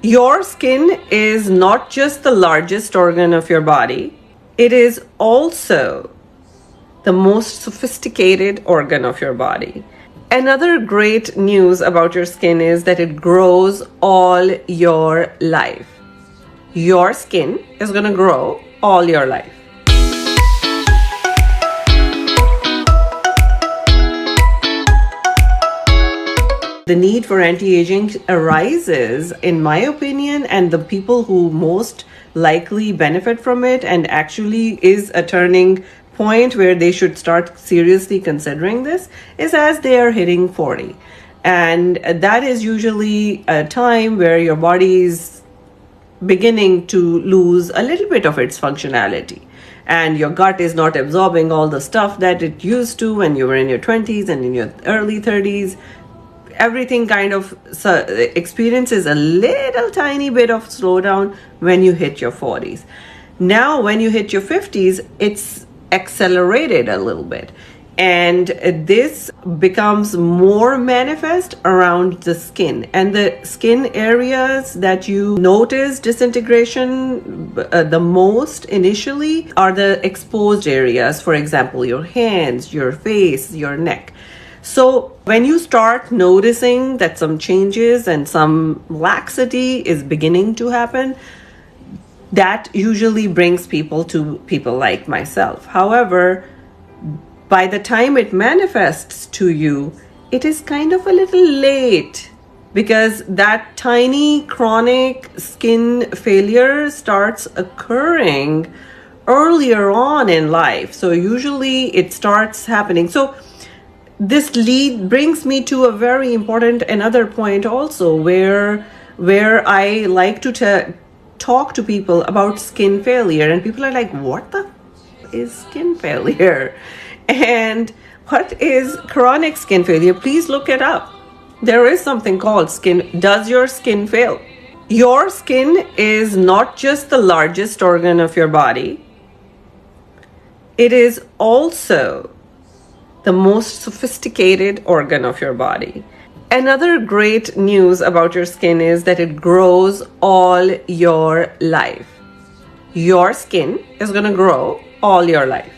Your skin is not just the largest organ of your body, it is also the most sophisticated organ of your body. Another great news about your skin is that it grows all your life. Your skin is going to grow all your life. The need for anti-aging arises, in my opinion, and the people who most likely benefit from it and actually is a turning point where they should start seriously considering this is as they are hitting 40. And that is usually a time where your body is beginning to lose a little bit of its functionality. And your gut is not absorbing all the stuff that it used to when you were in your 20s and in your early 30s. Everything kind of experiences a little tiny bit of slowdown when you hit your 40s. Now, when you hit your 50s, it's accelerated a little bit. And this becomes more manifest around the skin. And the skin areas that you notice disintegration the most initially are the exposed areas. For example, your hands, your face, your neck. So when you start noticing that some changes and some laxity is beginning to happen, that usually brings people to people like myself. However, by the time it manifests to you, it is kind of a little late because that tiny chronic skin failure starts occurring earlier on in life. So usually it starts happening. So this lead brings me to a very important another point also where I like to talk to people about skin failure, and people are like, what the is skin failure? And what is chronic skin failure? Please look it up. There is something called skin. Does your skin fail? Your skin is not just the largest organ of your body. It is also the most sophisticated organ of your body. Another great news about your skin is that it grows all your life. Your skin is going to grow all your life.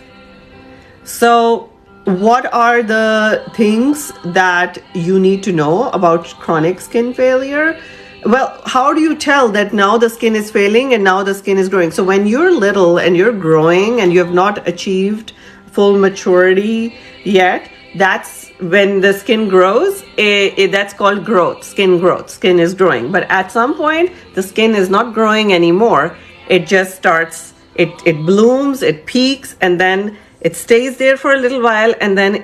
So, what are the things that you need to know about chronic skin failure? Well, how do you tell that now the skin is failing and now the skin is growing? So when you're little and you're growing and you have not achieved full maturity yet, that's when the skin grows. That's called growth, skin growth. Skin is growing. But at some point, the skin is not growing anymore. It just starts, it blooms, it peaks, and then it stays there for a little while. And then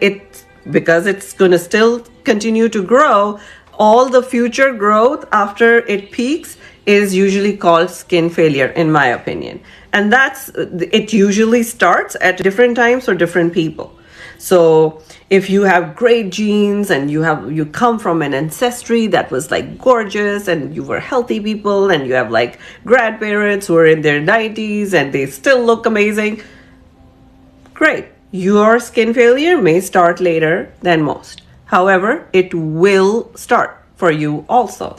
because it's going to still continue to grow, all the future growth after it peaks is usually called skin failure, in my opinion. And it usually starts at different times for different people. So if you have great genes and you come from an ancestry that was like gorgeous and you were healthy people and you have like grandparents who are in their 90s and they still look amazing, great. Your skin failure may start later than most. However, it will start for you also.